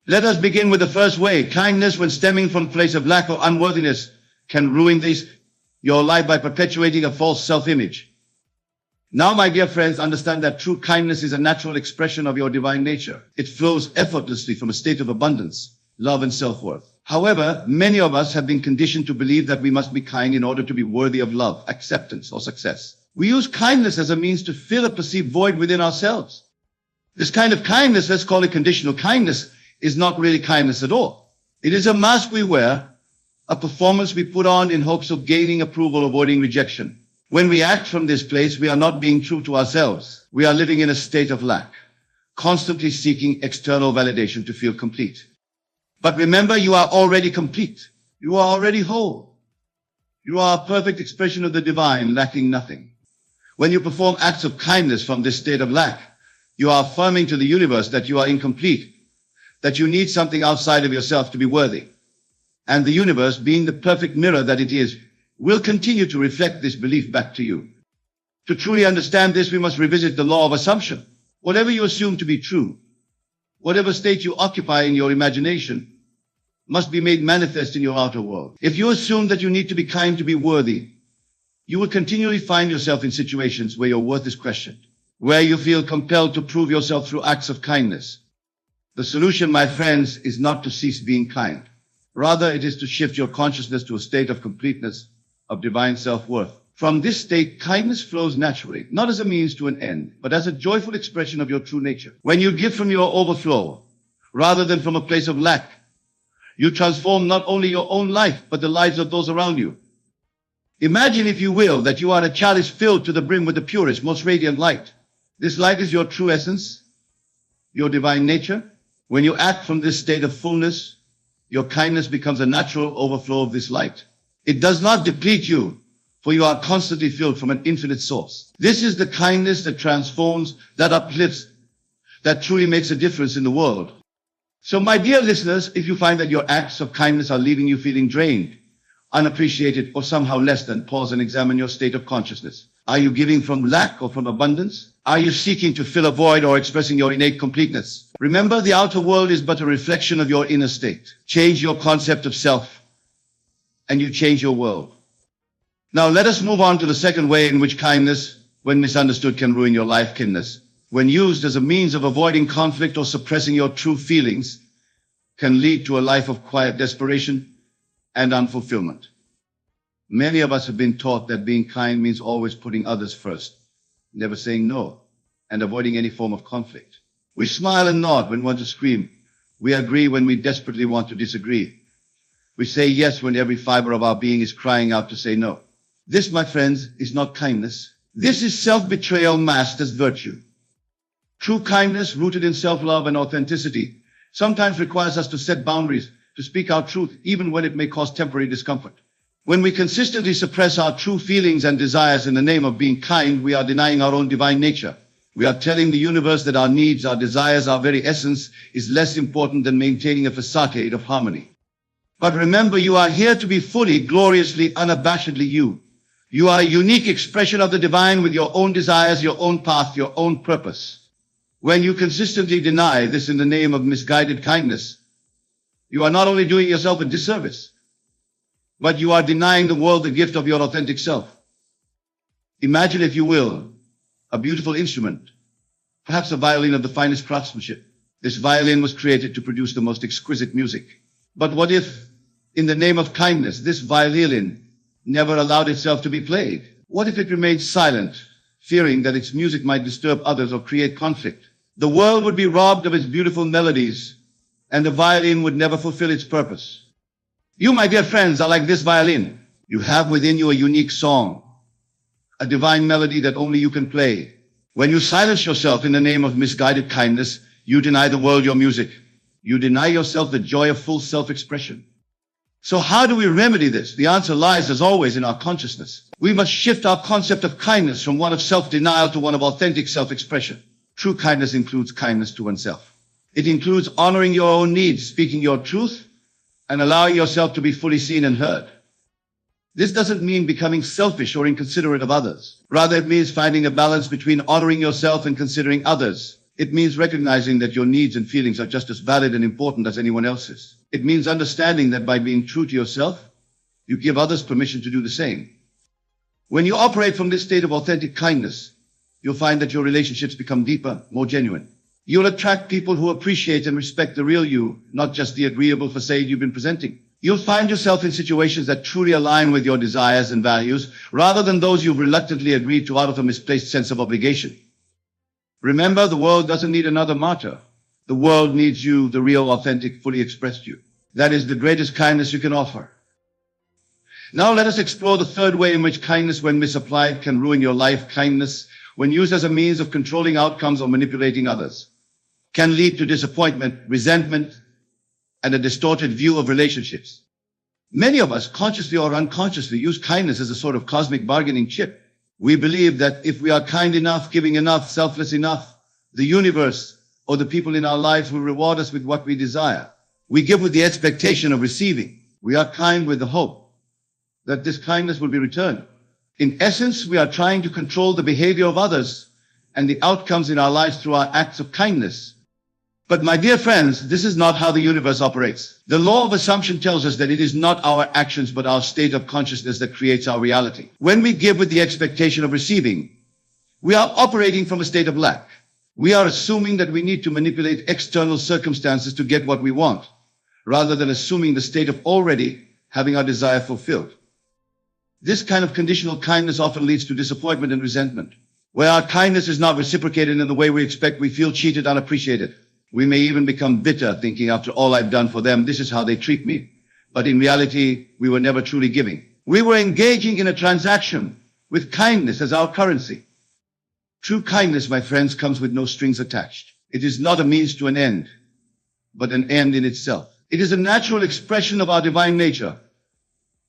Let us begin with the first way. Kindness, when stemming from a place of lack or unworthiness, can ruin your life by perpetuating a false self-image. Now, my dear friends, understand that true kindness is a natural expression of your divine nature. It flows effortlessly from a state of abundance, love, and self-worth. However, many of us have been conditioned to believe that we must be kind in order to be worthy of love, acceptance, or success. We use kindness as a means to fill a perceived void within ourselves. This kind of kindness, let's call it conditional kindness, is not really kindness at all. It is a mask we wear, a performance we put on in hopes of gaining approval, avoiding rejection. When we act from this place, we are not being true to ourselves. We are living in a state of lack, constantly seeking external validation to feel complete. But remember, you are already complete. You are already whole. You are a perfect expression of the divine, lacking nothing. When you perform acts of kindness from this state of lack, you are affirming to the universe that you are incomplete, that you need something outside of yourself to be worthy. And the universe, being the perfect mirror that it is, will continue to reflect this belief back to you. To truly understand this, we must revisit the law of assumption. Whatever you assume to be true, whatever state you occupy in your imagination, must be made manifest in your outer world. If you assume that you need to be kind to be worthy, you will continually find yourself in situations where your worth is questioned, where you feel compelled to prove yourself through acts of kindness. The solution, my friends, is not to cease being kind. Rather, it is to shift your consciousness to a state of completeness, of divine self-worth. From this state, kindness flows naturally, not as a means to an end, but as a joyful expression of your true nature. When you give from your overflow, rather than from a place of lack, you transform not only your own life, but the lives of those around you. Imagine, if you will, that you are a chalice filled to the brim with the purest, most radiant light. This light is your true essence, your divine nature. When you act from this state of fullness, your kindness becomes a natural overflow of this light. It does not deplete you, for you are constantly filled from an infinite source. This is the kindness that transforms, that uplifts, that truly makes a difference in the world. So, my dear listeners, if you find that your acts of kindness are leaving you feeling drained, unappreciated, or somehow less than, pause and examine your state of consciousness. Are you giving from lack or from abundance? Are you seeking to fill a void or expressing your innate completeness? Remember, the outer world is but a reflection of your inner state. Change your concept of self, and you change your world. Now, let us move on to the second way in which kindness, when misunderstood, can ruin your life. Kindness, when used as a means of avoiding conflict or suppressing your true feelings, can lead to a life of quiet desperation and unfulfillment. Many of us have been taught that being kind means always putting others first, never saying no, and avoiding any form of conflict. We smile and nod when we want to scream. We agree when we desperately want to disagree. We say yes when every fiber of our being is crying out to say no. This, my friends, is not kindness. This is self-betrayal masked as virtue. True kindness, rooted in self-love and authenticity, sometimes requires us to set boundaries, to speak our truth, even when it may cause temporary discomfort. When we consistently suppress our true feelings and desires in the name of being kind, we are denying our own divine nature. We are telling the universe that our needs, our desires, our very essence is less important than maintaining a facade of harmony. But remember, you are here to be fully, gloriously, unabashedly you. You are a unique expression of the divine with your own desires, your own path, your own purpose. When you consistently deny this in the name of misguided kindness, you are not only doing yourself a disservice, but you are denying the world the gift of your authentic self. Imagine, if you will, a beautiful instrument, perhaps a violin of the finest craftsmanship. This violin was created to produce the most exquisite music. But what if, in the name of kindness, this violin never allowed itself to be played? What if it remained silent, fearing that its music might disturb others or create conflict? The world would be robbed of its beautiful melodies, and the violin would never fulfill its purpose. You, my dear friends, are like this violin. You have within you a unique song, a divine melody that only you can play. When you silence yourself in the name of misguided kindness, you deny the world your music. You deny yourself the joy of full self-expression. So how do we remedy this? The answer lies, as always, in our consciousness. We must shift our concept of kindness from one of self-denial to one of authentic self-expression. True kindness includes kindness to oneself. It includes honoring your own needs, speaking your truth, and allowing yourself to be fully seen and heard. This doesn't mean becoming selfish or inconsiderate of others. Rather, it means finding a balance between honoring yourself and considering others. It means recognizing that your needs and feelings are just as valid and important as anyone else's. It means understanding that by being true to yourself, you give others permission to do the same. When you operate from this state of authentic kindness, you'll find that your relationships become deeper, more genuine. You'll attract people who appreciate and respect the real you, not just the agreeable facade you've been presenting. You'll find yourself in situations that truly align with your desires and values, rather than those you've reluctantly agreed to out of a misplaced sense of obligation. Remember, the world doesn't need another martyr. The world needs you, the real, authentic, fully expressed you. That is the greatest kindness you can offer. Now let us explore the third way in which kindness, when misapplied, can ruin your life. Kindness, when used as a means of controlling outcomes or manipulating others, can lead to disappointment, resentment, and a distorted view of relationships. Many of us, consciously or unconsciously, use kindness as a sort of cosmic bargaining chip. We believe that if we are kind enough, giving enough, selfless enough, the universe or the people in our lives will reward us with what we desire. We give with the expectation of receiving. We are kind with the hope that this kindness will be returned. In essence, we are trying to control the behavior of others and the outcomes in our lives through our acts of kindness. But my dear friends, this is not how the universe operates. The law of assumption tells us that it is not our actions but our state of consciousness that creates our reality. When we give with the expectation of receiving, we are operating from a state of lack. We are assuming that we need to manipulate external circumstances to get what we want, rather than assuming the state of already having our desire fulfilled. This kind of conditional kindness often leads to disappointment and resentment. Where our kindness is not reciprocated in the way we expect, we feel cheated, unappreciated. We may even become bitter, thinking, after all I've done for them, this is how they treat me. But in reality, we were never truly giving. We were engaging in a transaction with kindness as our currency. True kindness, my friends, comes with no strings attached. It is not a means to an end, but an end in itself. It is a natural expression of our divine nature,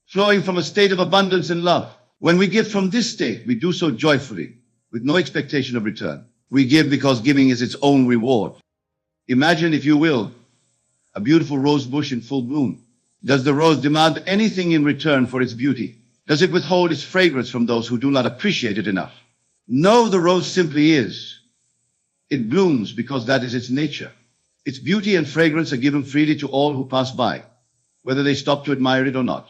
flowing from a state of abundance and love. When we give from this state, we do so joyfully, with no expectation of return. We give because giving is its own reward. Imagine, if you will, a beautiful rose bush in full bloom. Does the rose demand anything in return for its beauty? Does it withhold its fragrance from those who do not appreciate it enough? No, the rose simply is. It blooms because that is its nature. Its beauty and fragrance are given freely to all who pass by, whether they stop to admire it or not.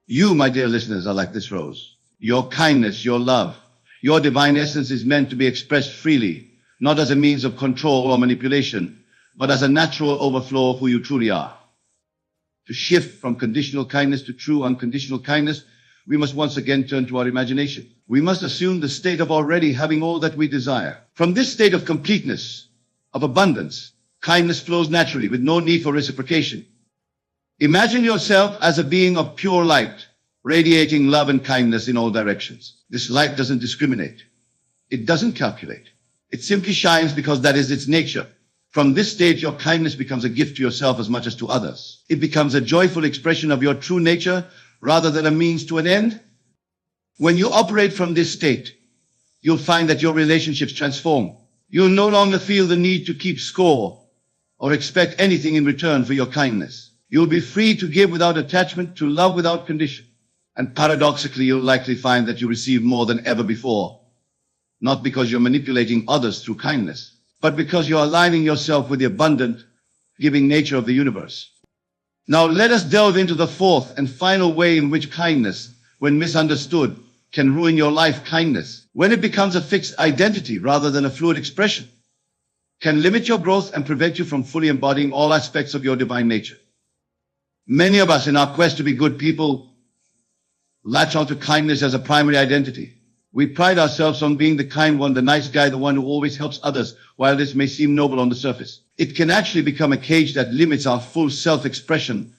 You, my dear listeners, are like this rose. Your kindness, your love, your divine essence is meant to be expressed freely, not as a means of control or manipulation, but as a natural overflow of who you truly are. To shift from conditional kindness to true unconditional kindness, we must once again turn to our imagination. We must assume the state of already having all that we desire. From this state of completeness, of abundance, kindness flows naturally with no need for reciprocation. Imagine yourself as a being of pure light, radiating love and kindness in all directions. This light doesn't discriminate. It doesn't calculate. It simply shines because that is its nature. From this stage, your kindness becomes a gift to yourself as much as to others. It becomes a joyful expression of your true nature rather than a means to an end? When you operate from this state, you'll find that your relationships transform. You'll no longer feel the need to keep score or expect anything in return for your kindness. You'll be free to give without attachment, to love without condition. And paradoxically, you'll likely find that you receive more than ever before. Not because you're manipulating others through kindness, but because you're aligning yourself with the abundant, giving nature of the universe. Now let us delve into the fourth and final way in which kindness, when misunderstood, can ruin your life. Kindness, when it becomes a fixed identity rather than a fluid expression, can limit your growth and prevent you from fully embodying all aspects of your divine nature. Many of us, in our quest to be good people, latch onto kindness as a primary identity. We pride ourselves on being the kind one, the nice guy, the one who always helps others. While this may seem noble on the surface, it can actually become a cage that limits our full self-expression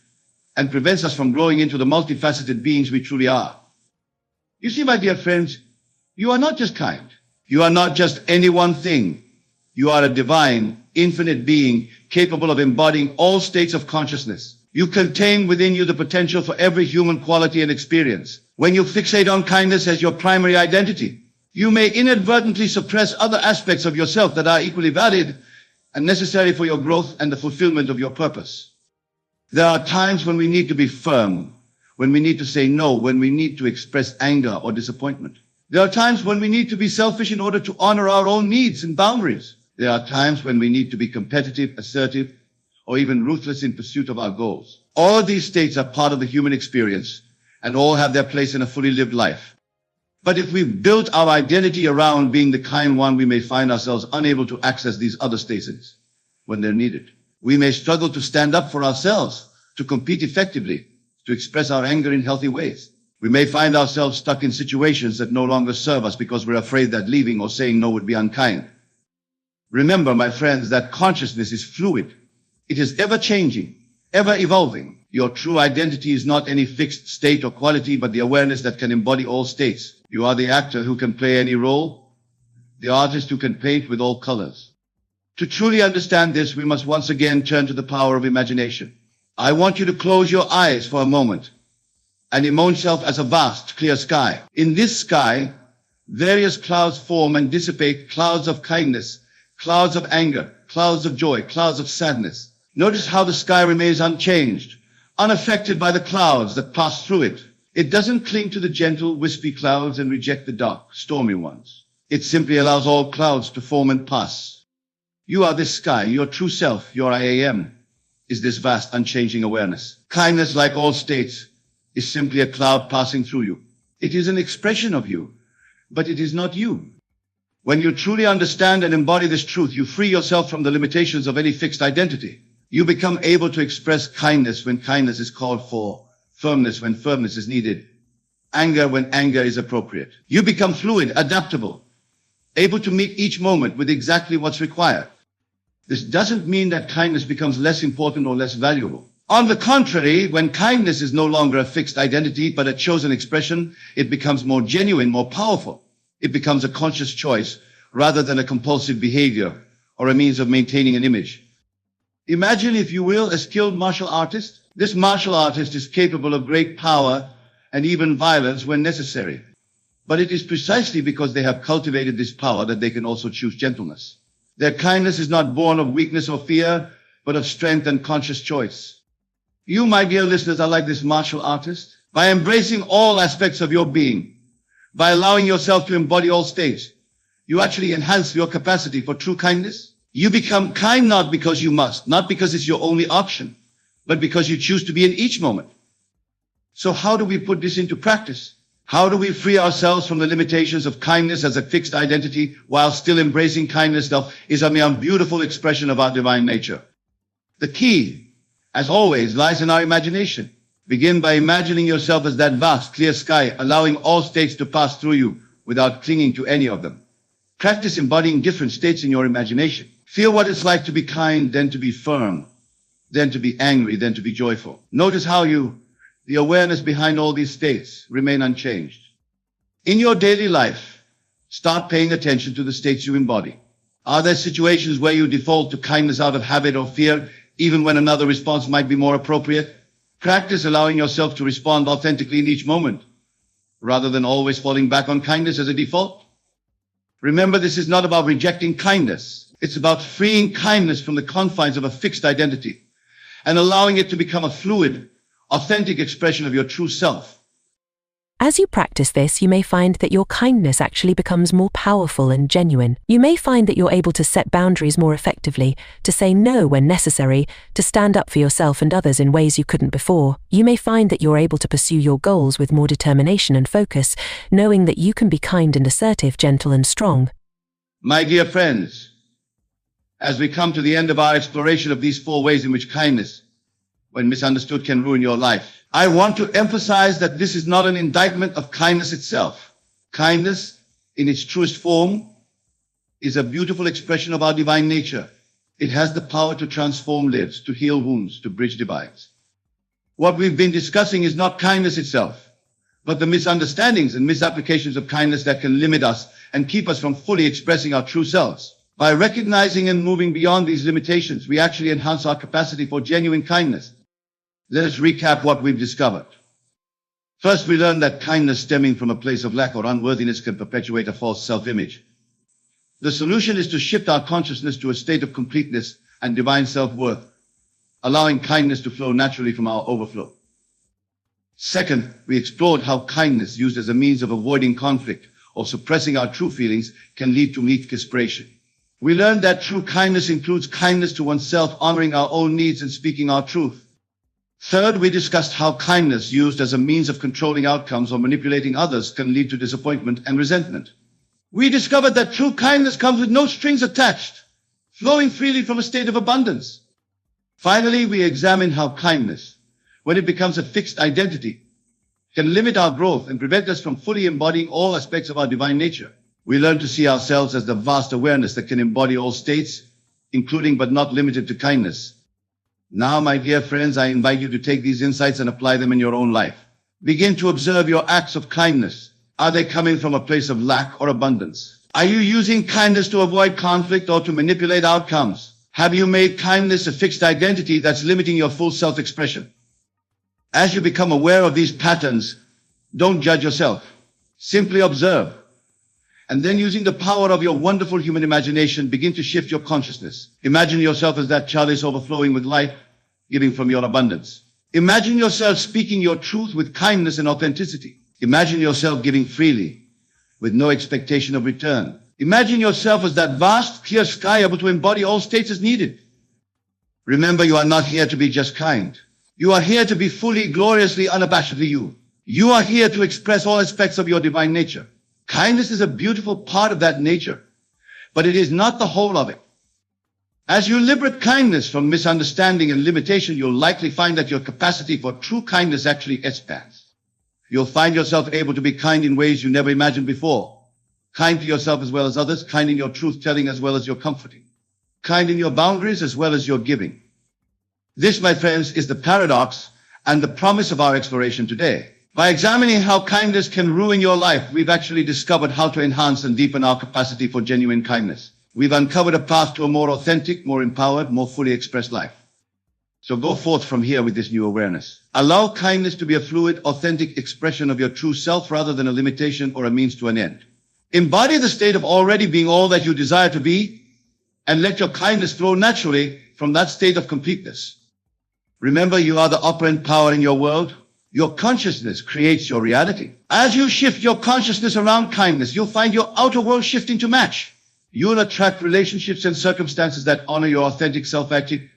and prevents us from growing into the multifaceted beings we truly are. You see, my dear friends, you are not just kind. You are not just any one thing. You are a divine, infinite being capable of embodying all states of consciousness. You contain within you the potential for every human quality and experience. When you fixate on kindness as your primary identity, you may inadvertently suppress other aspects of yourself that are equally valid and necessary for your growth and the fulfillment of your purpose. There are times when we need to be firm, when we need to say no, when we need to express anger or disappointment. There are times when we need to be selfish in order to honor our own needs and boundaries. There are times when we need to be competitive, assertive, or even ruthless in pursuit of our goals. All of these states are part of the human experience and all have their place in a fully lived life. But if we've built our identity around being the kind one, we may find ourselves unable to access these other states when they're needed. We may struggle to stand up for ourselves, to compete effectively, to express our anger in healthy ways. We may find ourselves stuck in situations that no longer serve us because we're afraid that leaving or saying no would be unkind. Remember, my friends, that consciousness is fluid. It is ever-changing, ever-evolving. Your true identity is not any fixed state or quality, but the awareness that can embody all states. You are the actor who can play any role, the artist who can paint with all colors. To truly understand this, we must once again turn to the power of imagination. I want you to close your eyes for a moment and imagine yourself as a vast, clear sky. In this sky, various clouds form and dissipate, clouds of kindness, clouds of anger, clouds of joy, clouds of sadness. Notice how the sky remains unchanged, unaffected by the clouds that pass through it. It doesn't cling to the gentle, wispy clouds and reject the dark, stormy ones. It simply allows all clouds to form and pass. You are this sky. Your true self, your I am, is this vast, unchanging awareness. Kindness, like all states, is simply a cloud passing through you. It is an expression of you, but it is not you. When you truly understand and embody this truth, you free yourself from the limitations of any fixed identity. You become able to express kindness when kindness is called for, firmness when firmness is needed, anger when anger is appropriate. You become fluid, adaptable, able to meet each moment with exactly what's required. This doesn't mean that kindness becomes less important or less valuable. On the contrary, when kindness is no longer a fixed identity but a chosen expression, it becomes more genuine, more powerful. It becomes a conscious choice rather than a compulsive behavior or a means of maintaining an image. Imagine, if you will, a skilled martial artist. This martial artist is capable of great power and even violence when necessary. But it is precisely because they have cultivated this power that they can also choose gentleness. Their kindness is not born of weakness or fear, but of strength and conscious choice. You, my dear listeners, are like this martial artist. By embracing all aspects of your being, by allowing yourself to embody all states, you actually enhance your capacity for true kindness. You become kind not because you must, not because it's your only option, but because you choose to be in each moment. So how do we put this into practice? How do we free ourselves from the limitations of kindness as a fixed identity while still embracing kindness that is a mere beautiful expression of our divine nature? The key, as always, lies in our imagination. Begin by imagining yourself as that vast, clear sky, allowing all states to pass through you without clinging to any of them. Practice embodying different states in your imagination. Feel what it's like to be kind, then to be firm, then to be angry, then to be joyful. Notice how the awareness behind all these states remain unchanged. In your daily life, start paying attention to the states you embody. Are there situations where you default to kindness out of habit or fear, even when another response might be more appropriate? Practice allowing yourself to respond authentically in each moment, rather than always falling back on kindness as a default. Remember, this is not about rejecting kindness. It's about freeing kindness from the confines of a fixed identity and allowing it to become a fluid, authentic expression of your true self. As you practice this, you may find that your kindness actually becomes more powerful and genuine. You may find that you're able to set boundaries more effectively, to say no when necessary, to stand up for yourself and others in ways you couldn't before. You may find that you're able to pursue your goals with more determination and focus, knowing that you can be kind and assertive, gentle and strong. My dear friends, as we come to the end of our exploration of these 4 ways in which kindness, when misunderstood, can ruin your life, I want to emphasize that this is not an indictment of kindness itself. Kindness, in its truest form, is a beautiful expression of our divine nature. It has the power to transform lives, to heal wounds, to bridge divides. What we've been discussing is not kindness itself, but the misunderstandings and misapplications of kindness that can limit us and keep us from fully expressing our true selves. By recognizing and moving beyond these limitations, we actually enhance our capacity for genuine kindness. Let us recap what we've discovered. First, we learned that kindness stemming from a place of lack or unworthiness can perpetuate a false self-image. The solution is to shift our consciousness to a state of completeness and divine self-worth, allowing kindness to flow naturally from our overflow. Second, we explored how kindness used as a means of avoiding conflict or suppressing our true feelings can lead to weak desperation. We learned that true kindness includes kindness to oneself, honoring our own needs and speaking our truth. Third, we discussed how kindness used as a means of controlling outcomes or manipulating others can lead to disappointment and resentment. We discovered that true kindness comes with no strings attached, flowing freely from a state of abundance. Finally, we examined how kindness, when it becomes a fixed identity, can limit our growth and prevent us from fully embodying all aspects of our divine nature. We learned to see ourselves as the vast awareness that can embody all states, including but not limited to kindness. Now, my dear friends, I invite you to take these insights and apply them in your own life. Begin to observe your acts of kindness. Are they coming from a place of lack or abundance? Are you using kindness to avoid conflict or to manipulate outcomes? Have you made kindness a fixed identity that's limiting your full self-expression? As you become aware of these patterns, don't judge yourself. Simply observe. And then, using the power of your wonderful human imagination, begin to shift your consciousness. Imagine yourself as that chalice overflowing with light, giving from your abundance. Imagine yourself speaking your truth with kindness and authenticity. Imagine yourself giving freely, with no expectation of return. Imagine yourself as that vast, clear sky able to embody all states as needed. Remember, you are not here to be just kind. You are here to be fully, gloriously, unabashedly you. You are here to express all aspects of your divine nature. Kindness is a beautiful part of that nature, but it is not the whole of it. As you liberate kindness from misunderstanding and limitation, you'll likely find that your capacity for true kindness actually expands. You'll find yourself able to be kind in ways you never imagined before. Kind to yourself as well as others, kind in your truth-telling as well as your comforting. Kind in your boundaries as well as your giving. This, my friends, is the paradox and the promise of our exploration today. By examining how kindness can ruin your life, we've actually discovered how to enhance and deepen our capacity for genuine kindness. We've uncovered a path to a more authentic, more empowered, more fully expressed life. So go forth from here with this new awareness. Allow kindness to be a fluid, authentic expression of your true self rather than a limitation or a means to an end. Embody the state of already being all that you desire to be, and let your kindness flow naturally from that state of completeness. Remember, you are the operant power in your world. Your consciousness creates your reality. As you shift your consciousness around kindness, you'll find your outer world shifting to match. You'll attract relationships and circumstances that honor your authentic self-acting.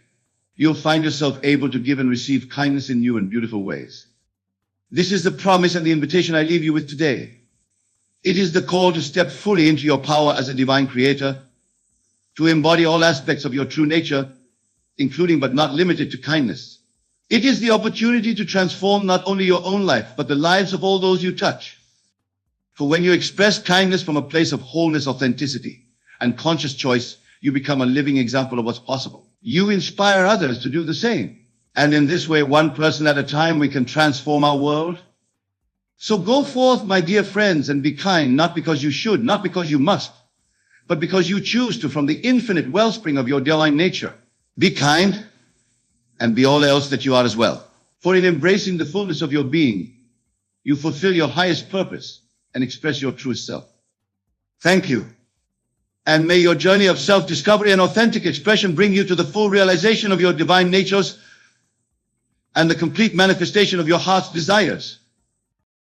You'll find yourself able to give and receive kindness in new and beautiful ways. This is the promise and the invitation I leave you with today. It is the call to step fully into your power as a divine creator, to embody all aspects of your true nature, including but not limited to kindness. It is the opportunity to transform not only your own life, but the lives of all those you touch. For when you express kindness from a place of wholeness, authenticity, and conscious choice, you become a living example of what's possible. You inspire others to do the same. And in this way, one person at a time, we can transform our world. So go forth, my dear friends, and be kind, not because you should, not because you must, but because you choose to from the infinite wellspring of your divine nature. Be kind, and be all else that you are as well. For in embracing the fullness of your being, you fulfill your highest purpose and express your truest self. Thank you. And may your journey of self-discovery and authentic expression bring you to the full realization of your divine natures and the complete manifestation of your heart's desires.